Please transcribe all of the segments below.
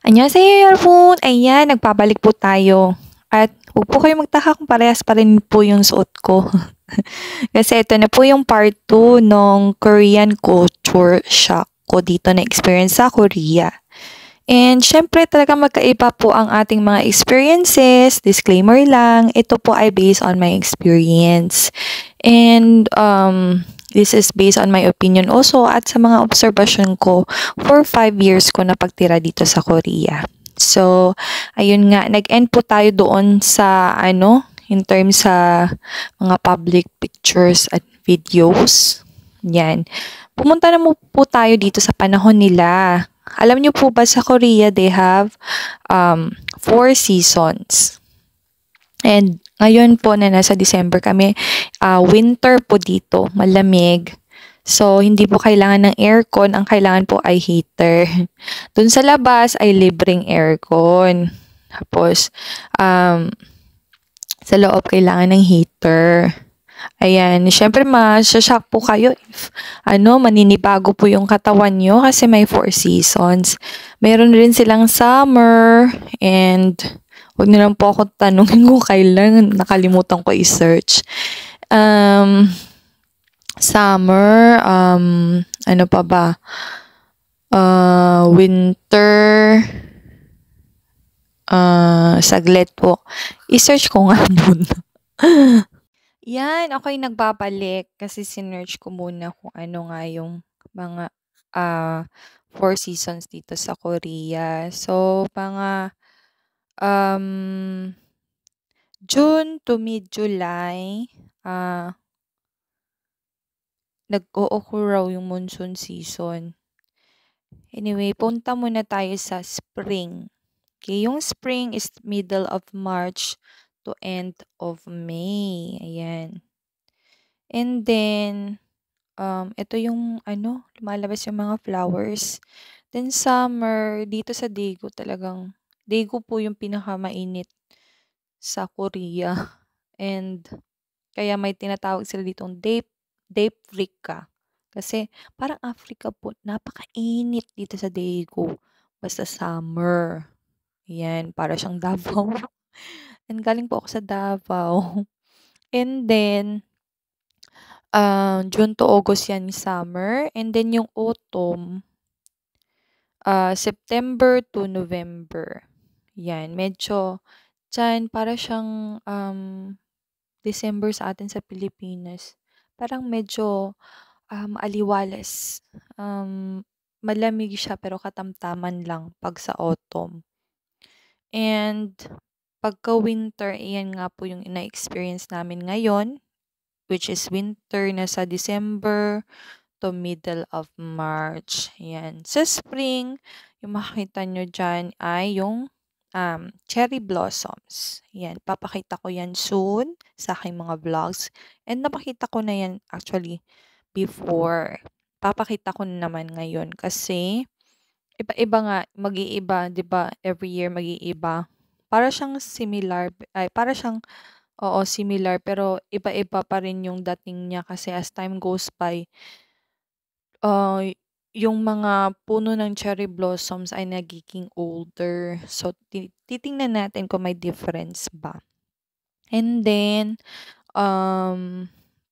Annyeonghaseyo 여러분! Ayan, nagpabalik po tayo. At huwag po kayo magtaka kung parehas pa rin po yung suot ko. Kasi ito na po yung part 2 ng Korean culture shock ko dito na experience sa Korea. And syempre talaga magkaiba po ang ating mga experiences. Disclaimer lang, ito po ay based on my experience. And this is based on my opinion also at sa mga observation ko for 5 years ko na pagtira dito sa Korea. So, ayun nga, nag-end po tayo doon sa in terms sa mga public pictures at videos. Yan. Pumunta na po tayo dito sa panahon nila. Alam niyo po ba sa Korea, they have 4 seasons. And ngayon po na nasa December kami, winter po dito, malamig. So, hindi po kailangan ng aircon, ang kailangan po ay heater. Dun sa labas ay libreng aircon. Tapos, sa loob kailangan ng heater. Ayan, syempre masya-shock po kayo if maninibago po yung katawan nyo kasi may 4 seasons. Meron rin silang summer and huwag niyo lang po ako tanungin kung kailan, nakalimutan ko i-search. Summer, ano pa ba? Winter, saglit po. I-search ko nga muna. Yan, ako'y nagbabalik kasi sinearch ko muna kung ano nga yung mga 4 seasons dito sa Korea. So, mga June to mid-July, nag-o-occur raw yung monsoon season. Anyway, punta muna tayo sa spring. Okay, yung spring is middle of March to end of May. Ayan. And then, ito yung lumalabas yung mga flowers. Then summer, dito sa Daegu talagang, Daegu po yung pinakamainit sa Korea. And kaya may tinatawag sila ditong Daepvrika. Kasi parang Africa po, napakainit dito sa Daegu. Basta summer. Ayan, para siyang Davao. And galing po ako sa Davao. And then, June to August yan yung summer. And then yung autumn, September to November. Yan, medyo, dyan, para siyang December sa atin sa Pilipinas. Parang medyo aliwalas. Malamig siya pero katamtaman lang pag sa autumn. And pagka winter, iyan nga po yung ina-experience namin ngayon, which is winter na sa December to middle of March. Yan. Sa spring, yung makikita nyo dyan ay yung cherry blossoms. Yan. Papakita ko yan soon sa aking mga vlogs. And napakita ko na yan actually before. Papakita ko na naman ngayon kasi iba-iba nga, mag-iiba, 'di ba? Every year mag-iiba. Para siyang similar, ay para siyang oo, similar pero iba-iba pa rin yung dating niya kasi as time goes by, yung mga puno ng cherry blossoms ay nagiging older. So titingnan natin kung may difference ba. And then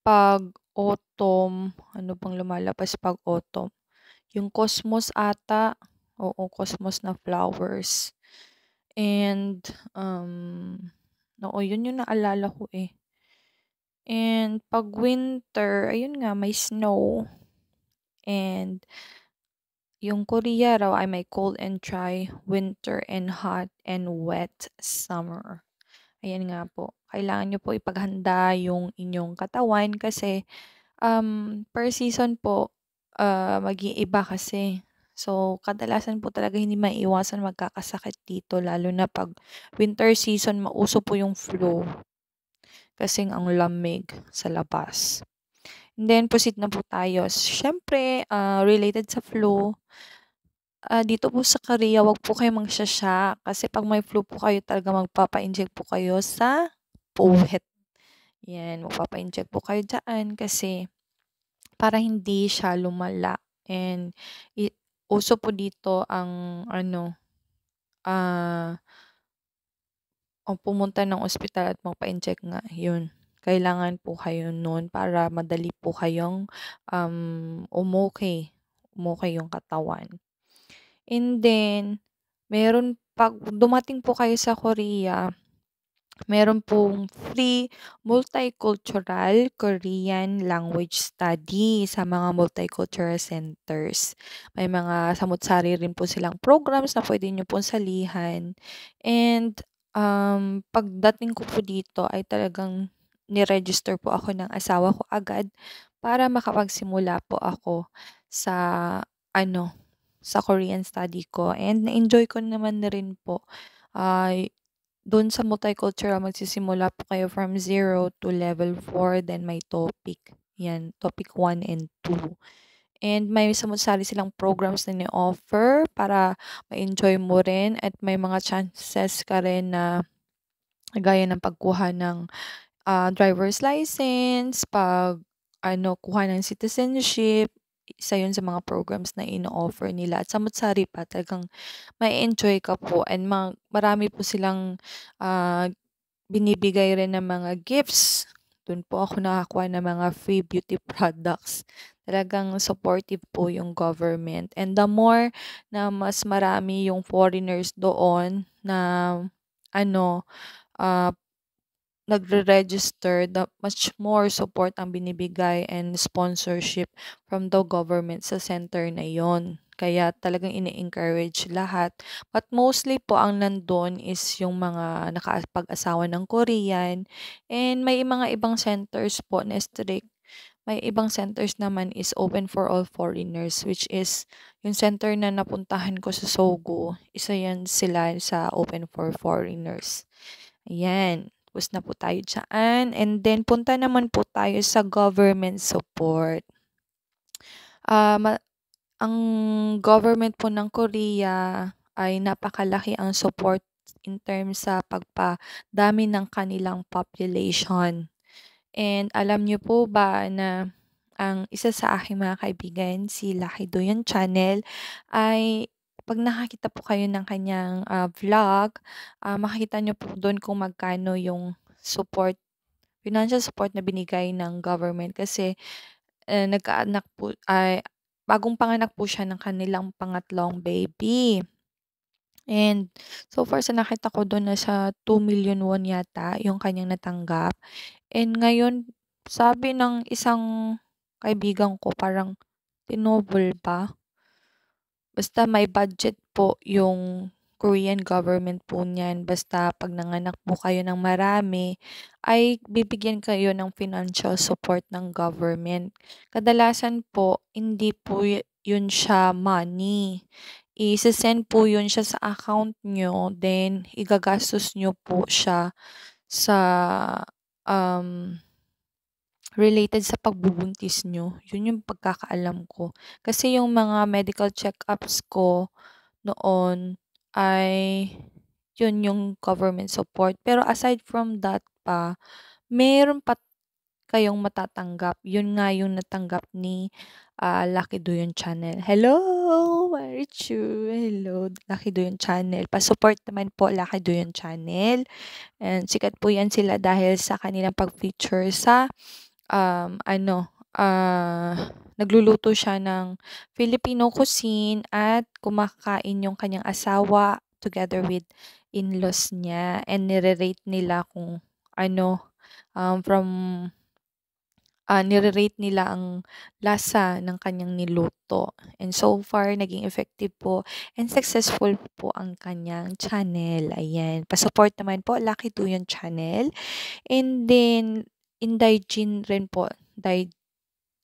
pag autumn, ano bang lumalabas pag autumn? Yung cosmos ata. Oo, cosmos na flowers. And, oo, yun yung naalala ko eh. And pag winter, ayun nga, may snow. And yung Korea raw ay may cold and dry winter and hot and wet summer. Ayan nga po. Kailangan nyo po ipaghanda yung inyong katawan kasi per season po, mag-iiba kasi. So, kadalasan po talaga hindi maiiwasan magkakasakit dito lalo na pag winter season mauso po yung flu kasing ang lamig sa labas. And then, proceed na po tayo. Siyempre, related sa flu, dito po sa Korea, wag po kayo magsasya kasi pag may flu po kayo talaga magpapa-inject po kayo sa puwet. Yan, magpapa-inject po kayo dyan kasi para hindi siya lumala. And uso po dito ang ah, o pumunta ng ospital at magpa-incheck nga, yun. Kailangan po kayo nun para madali po kayong, umokey yung katawan. And then, meron 'pag dumating po kayo sa Korea, meron pong free multicultural Korean language study sa mga multicultural centers. May mga samut-sari rin po silang programs na puwede niyo pong salihan. And, pagdating ko po dito ay talagang ni-register po ako ng asawa ko agad para makapagsimula po ako sa ano, sa Korean study ko, and na-enjoy ko naman na rin po. Ay dun sa multicultural magsisimula po kayo from 0 to level 4, then may topic, 'yan, topic 1 and 2. And may samut-sari silang programs na ni-offer para ma-enjoy mo rin, at may mga chances ka rin na gaya ng pagkuha ng driver's license, kuha ng citizenship, isa yun sa mga programs na ino-offer nila, at samut-sari pa, talagang ma-e-enjoy ka po, and marami po silang, ah, binibigay rin ng mga gifts. Dun po ako nakakuha ng mga free beauty products. Talagang supportive po yung government, and the more na mas marami yung foreigners doon na ano, ah nagre-register, much more support ang binibigay and sponsorship from the government sa center na yon. Kaya talagang ini-encourage lahat. But mostly po ang nandun is yung mga nakapag-asawa ng Korean, and may mga ibang centers po na strict. May ibang centers naman is open for all foreigners, which is yung center na napuntahan ko sa Sogo, isa yan sila sa open for foreigners. Ayan, tapos na po tayo diyaan, and then punta naman po tayo sa government support. Ah, ma ang government po ng Korea ay napakalaki ang support in terms sa pagpadami ng kanilang population. And alam niyo po ba na ang isa sa aking mga kaibigan, si Lucky Doyon Channel, ay 'pag nakakita po kayo ng kanyang, vlog, makikita niyo po do'n kung magkano yung financial support na binigay ng government, kasi, nagkaanak po ay bagong panganak po siya ng kanilang pangatlong baby. And so far sa nakita ko do'n, nasa 2 million won yata yung kanyang natanggap. And ngayon, sabi ng isang kaibigan ko, parang tinoble pa. Basta may budget po yung Korean government po niyan. Basta 'pag nanganak po kayo ng marami, ay bibigyan kayo ng financial support ng government. Kadalasan po hindi po yun siya money. Ise-send po yun siya sa account niyo, then igagastos niyo po siya sa, um related sa pagbubuntis niyo. Yun yung pagkakaalam ko. Kasi yung mga medical check-ups ko noon ay yun yung government support. Pero aside from that pa, meron pa kayong matatanggap. Yun nga yung natanggap ni Lucky Doyon Channel. Hello, Marichu! Hello, Lucky Doyon Channel. Pa-support naman po, Lucky Doyon Channel. And sikat po yan sila dahil sa kanilang pag-feature sa nagluluto siya ng Filipino cuisine, at kumakain yung kanyang asawa together with in-laws niya, and nire-rate nila kung ano, from nire-rate nila ang lasa ng kanyang niluto. And so far, naging effective po and successful po ang kanyang channel. Ayan, pa-support naman po, Lucky Doyon Channel. And then, in Daijin rin po,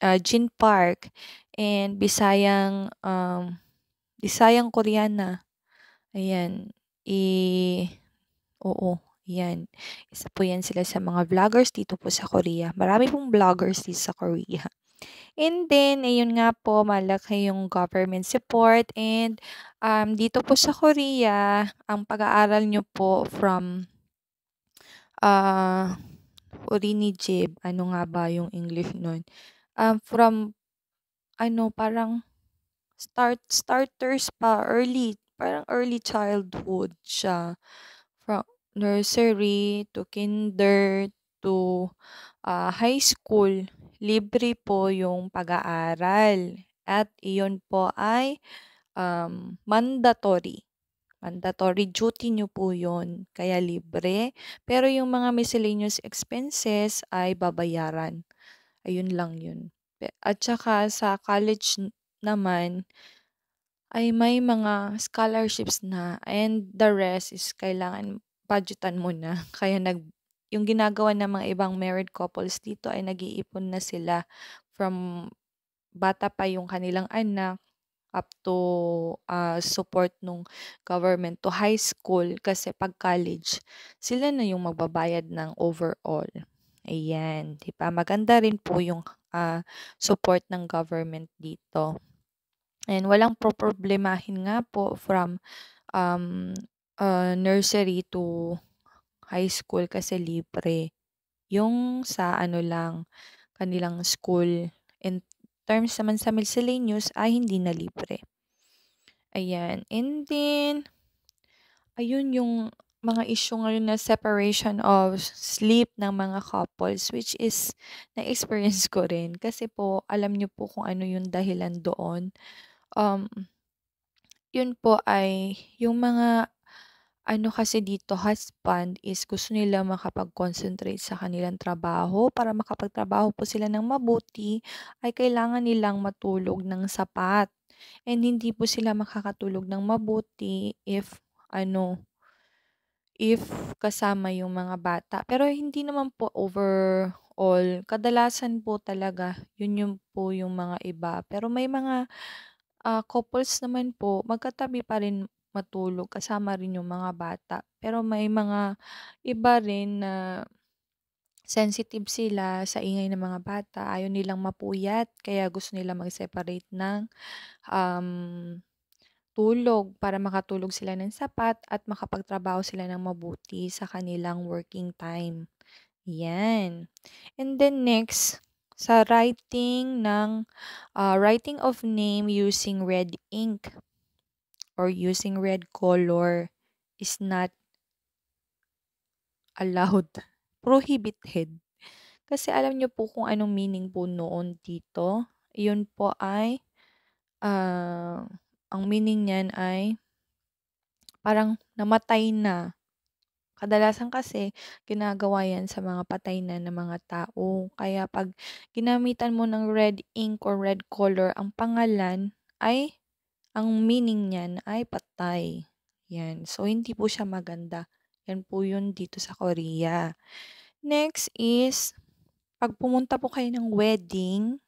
Jin Park, and Bisayang Koreana. Ayan, oo, 'yan. Isa po 'yan sila sa mga vloggers dito po sa Korea. Marami pong vloggers dito sa Korea. And then, ayun nga po, malaki yung government support, and dito po sa Korea, ang pag-aaral niyo po from, ah, Orinijib, ano nga ba yung English nun? From ano, parang starters pa, early. parang early childhood siya. From nursery to kinder to high school, libre po yung pag-aaral at iyon po ay mandatory. Mandatory duty niyo po yun, kaya libre. Pero yung mga miscellaneous expenses ay babayaran. Ayun lang yun. At saka sa college naman ay may mga scholarships na and the rest is kailangan budgetan mo na. Kaya yung ginagawa ng mga ibang married couples dito ay nag-iipon na sila from bata pa yung kanilang anak up to support nung government to high school kasi pag college, sila na yung magbabayad ng overall. Ayan, 'di ba? Maganda rin po yung support ng government dito. And walang poproblemahin nga po from um, nursery to high school kasi libre. Yung sa ano lang, kanilang school. In terms naman sa miscellaneous ay hindi na libre. Ayan. And then, ayun yung mga issue ngayon na separation of sleep ng mga couples which is na-experience ko rin. Kasi po, alam niyo po kung ano yung dahilan doon. Um, Yun po ay yung mga ano kasi dito husband is gusto nila makapag-concentrate sa kanilang trabaho. Para makapagtrabaho po sila ng mabuti ay kailangan nilang matulog ng sapat. And hindi po sila makakatulog ng mabuti if ano, if kasama yung mga bata. Pero hindi naman po overall, kadalasan po talaga yun yung po yung mga iba. Pero may mga couples naman po, magkatabi pa rin matulog kasama rin yung mga bata. Pero may mga iba rin na sensitive sila sa ingay ng mga bata. Ayaw nilang mapuyat, kaya gusto nila mag-separate ng um, tulog para makatulog sila ng sapat at makapagtrabaho sila ng mabuti sa kanilang working time. Yan. And then next, sa writing of name using red ink or using red color is not allowed. Prohibited. Kasi alam niyo po kung anong meaning po noon dito. Iyon po ay, ang meaning niyan ay parang namatay na. Kadalasan kasi ginagawa 'yan sa mga patay na na mga tao. Kaya 'pag ginamitan mo ng red ink or red color ang pangalan ay ang meaning niyan ay patay, 'yan. So hindi po siya maganda. 'Yan po 'yun dito sa Korea. Next is 'pag pumunta po kayo ng wedding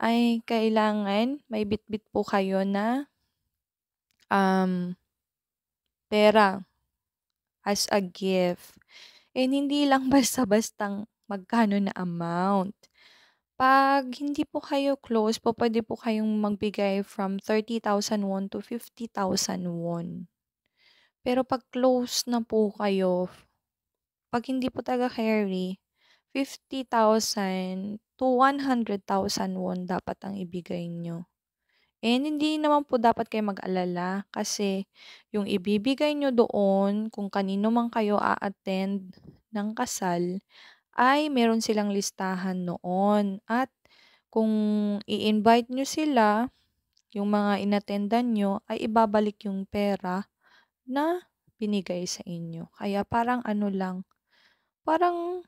ay kailangan may bitbit po kayo na, pera as a gift. And hindi lang basta-bastang magkano na amount. 'Pag hindi po kayo close po puwede po kayong magbigay from 30,000 won to 50,000 won. Pero 'pag close na po kayo, 'pag hindi po talaga carry, 50,000 to 100,000 won dapat ang ibigay niyo. And hindi naman po dapat kayo mag-alala kasi yung ibibigay niyo doon kung kanino man kayo a-attend ng kasal ay meron silang listahan noon at kung i-invite niyo sila, yung mga inattendan niyo ay ibabalik yung pera na binigay sa inyo. Kaya parang ano lang, parang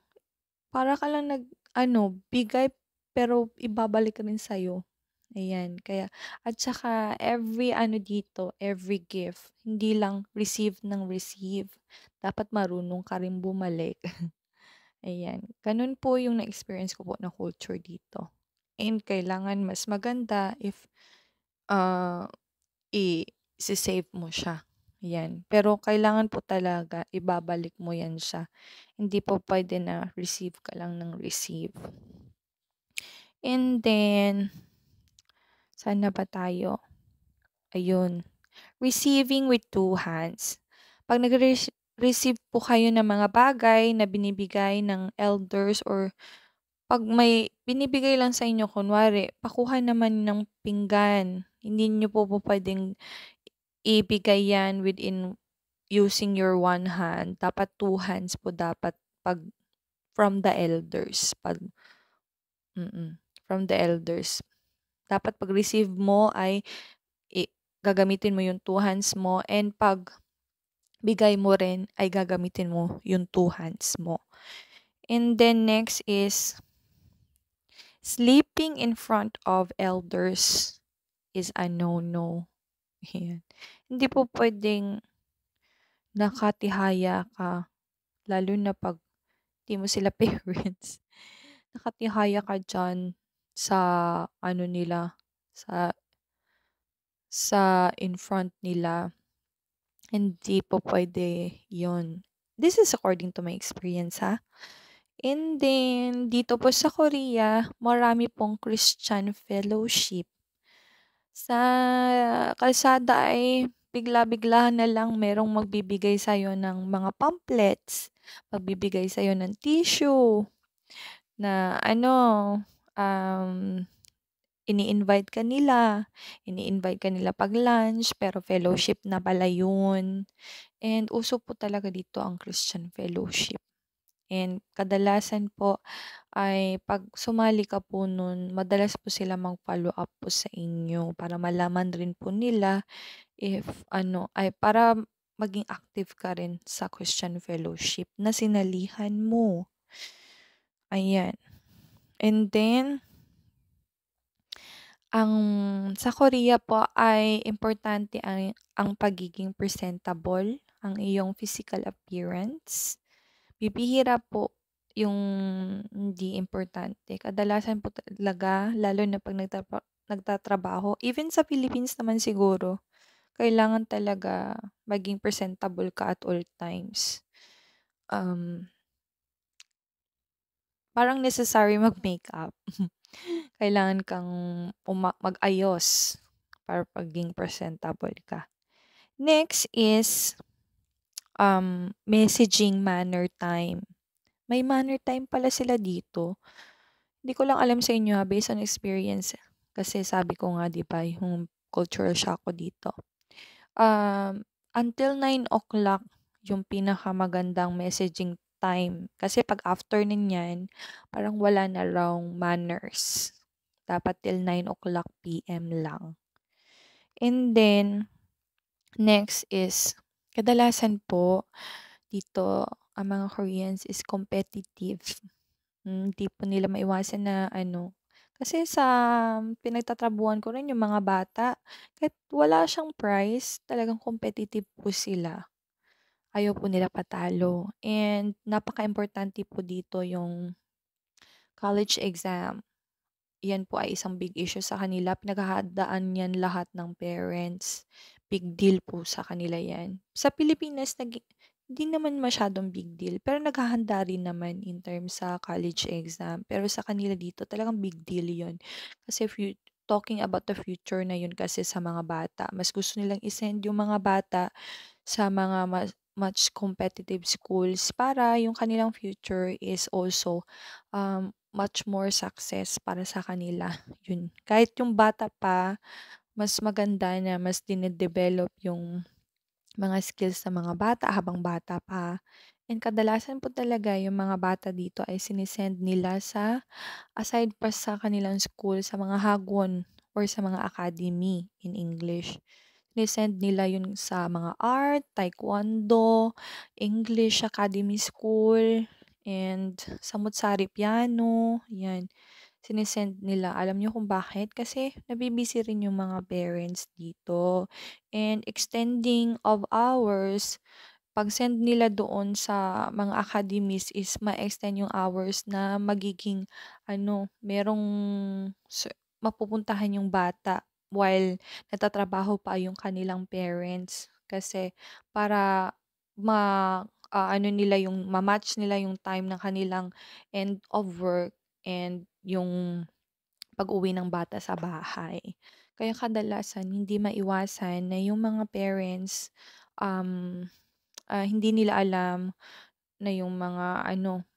para ka lang nag-ano, bigay pero ibabalik rin sa'yo. Ayan, kaya at saka every ano dito, every gift, hindi lang receive ng receive. Dapat marunong ka rin bumalik. Ayan, ganun po yung na-experience ko po na culture dito. And kailangan mas maganda if ah, i-save mo siya. Yan. Pero kailangan po talaga ibabalik mo yan siya. Hindi po pwede na receive ka lang ng receive. And then, saan na ba tayo? Ayun. Receiving with two hands. 'Pag receive po kayo ng mga bagay na binibigay ng elders or 'pag may binibigay lang sa inyo kunwari pakuha naman ng pinggan, hindi niyo po pupuwedeng ibigay yan within using your one hand. Dapat two hands po dapat 'pag from the elders, 'pag from the elders. Dapat 'pag receive mo ay gagamitin mo yung two hands mo, and 'pag bigay mo rin ay gagamitin mo yung two hands mo. And then next is sleeping in front of elders is a no-no. Ayan. Hindi po puwedeng nakatihaya ka, lalo na 'pag 'di mo sila parents. Nakatihaya ka diyan sa ano nila, sa in front nila. Hindi po puwede 'yun. This is according to my experience, ha. And then dito po sa Korea, marami pong Christian fellowship. Sa kalsada ay bigla-bigla na lang merong magbibigay sa'yo ng mga pamphlets, magbibigay sa'yo ng tissue na ano, um, ini-invite ka nila, pag-lunch pero fellowship na pala yun. And uso po talaga dito ang Christian fellowship. And kadalasan po ay 'pag sumali ka po nun, madalas po sila mag-follow up po sa inyo para malaman rin po nila if ano ay para maging active ka rin sa Christian fellowship na sinalihan mo, ayan. And then, ang sa Korea po ay importante ang pagiging presentable, ang iyong physical appearance. Bibihira po yung hindi importante. Kadalasan po talaga lalo na 'pag nagtatrabaho, even sa Philippines naman siguro, kailangan talaga maging presentable ka at all times. Um, Parang necessary mag-makeup. Kailangan kang mag-ayos para maging presentable ka. Next is, messaging manner time. May manner time pala sila dito. Hindi ko lang alam sa inyo, ha, based on experience. Kasi sabi ko nga 'di ba, yung cultural shock ko dito. Until 9 o'clock yung pinakamagandang messaging time. Kasi 'pag after niyan, parang wala na raw manners. Dapat till 9 o'clock PM lang. And then, next is, kadalasan po dito ang mga Koreans is competitive. Hindi po nila maiwasan na ano, kasi sa pinagtatrabuhan ko rin yung mga bata, kahit wala siyang prize, talagang competitive po sila. Ayaw po nila patalo, and napakaimportante po dito yung college exam. Yan po ay isang big issue sa kanila, pinaghahandaan yan lahat ng parents. Big deal po sa kanila yan. Sa Pilipinas hindi naman masyadong big deal, pero naghahanda rin naman in terms sa college exam. Pero sa kanila dito talagang big deal yon. Kasi talking about the future na yun kasi sa mga bata. Mas gusto nilang isend yung mga bata sa mga much competitive schools para yung kanilang future is also much more success para sa kanila. Yun. Kahit yung bata pa, mas maganda na mas dinedevelop yung mga skills ng mga bata habang bata pa. And kadalasan po talaga yung mga bata dito ay sinisend nila sa aside pa sa kanilang school, sa mga hagwon or sa mga academy in English. Sinisend nila yun sa mga art, taekwondo, English academy school, and samut-sari piano, yan. Sinisend nila. Alam niyo kung bakit? Kasi nabibisi rin yung mga parents dito. And extending of hours, pag-send nila doon sa mga academies is ma-extend yung hours na magiging ano, merong mapupuntahan yung bata while nagtatrabaho pa yung kanilang parents. Kasi para ano nila yung ma-match nila yung time ng kanilang end of work and yung pag-uwi ng bata sa bahay. Kaya kadalasan hindi maiwasan na yung mga parents, um, hindi nila alam na yung mga ano,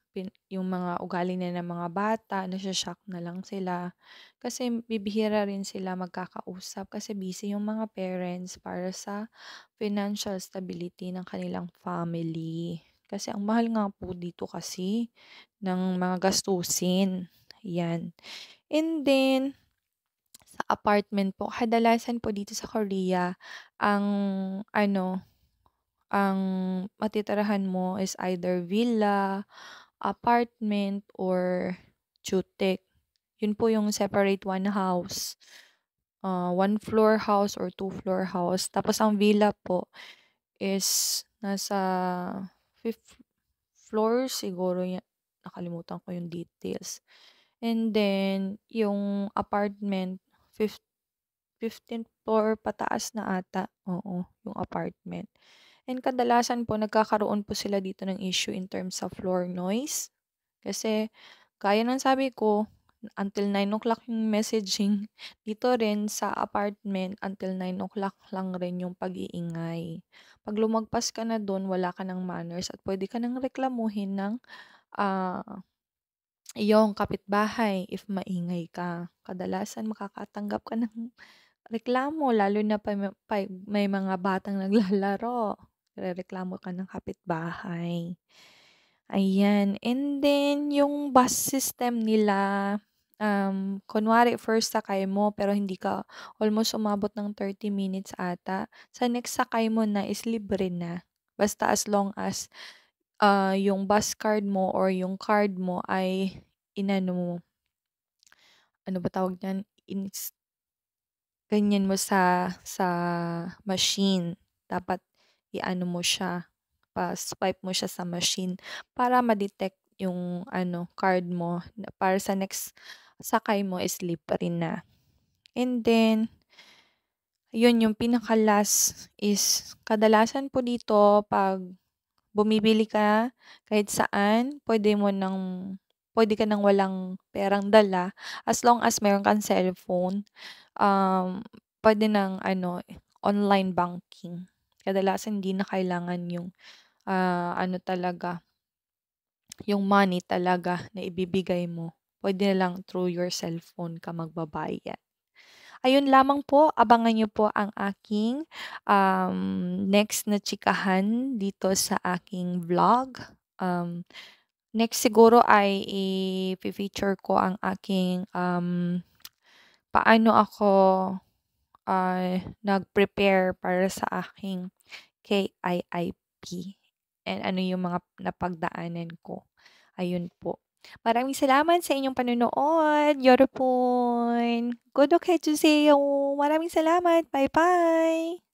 yung mga ugali na ng mga bata, nasho-shock na lang sila. Kasi bibihira rin sila magkakausap kasi busy yung mga parents para sa financial stability ng kanilang family. Kasi ang mahal nga po dito kasi ng mga gastusin. Yan. And then, sa apartment po, kadalasan po dito sa Korea, ang ano, ang matitirahan mo is either villa, apartment, or jutek. Yun po yung separate one house. One floor house or two floor house. Tapos ang villa po is nasa fifth floor siguro yan. Nakalimutan ko yung details. And then, yung apartment, 15th floor pataas na ata. Oo, yung apartment. And kadalasan po nagkakaroon po sila dito ng issue in terms of floor noise. Kasi gaya ng sabi ko, until 9 o'clock yung messaging. Dito rin sa apartment, until 9 o'clock lang rin yung pag-iingay. Pag lumagpas ka na dun, wala ka ng manners at pwede ka nang reklamuhin ng ah, iyong kapitbahay if maingay ka. Kadalasan makakatanggap ka ng reklamo lalo na pa may mga batang naglalaro. Rereklamo ka ng kapitbahay. Ayan, and then yung bus system nila, kunwari first sakay mo pero hindi ka almost umabot ng 30 minutes ata, sa next sakay mo na is libre na. Basta as long as, yung bus card mo or yung card mo ay inano mo, ano ba tawag niyan, ganyan mo sa machine. Dapat i-ano mo siya, pa-swipe mo siya sa machine para ma-detect yung ano, card mo na para sa next sakay mo is libre na. And then, yun yung pinaka-last is kadalasan po dito 'pag bumibili ka kahit saan, pwede ka ng walang perang dala as long as meron kang cellphone. Puwede ng ano, online banking. Kadalasan hindi na kailangan yung, ano talaga, yung money talaga na ibibigay mo. Puwede na lang through your cellphone ka magbabayad. Ayun lamang po, abangan niyo po ang aking, next na chikahan dito sa aking vlog. Next siguro ay feature ko ang aking, paano ako nag-prepare para sa aking KIIP and ano yung mga napagdaanan ko. Ayun po. Maraming salamat sa inyong panonood. 여러분, 구독해 주세요. Maraming salamat. Bye-bye.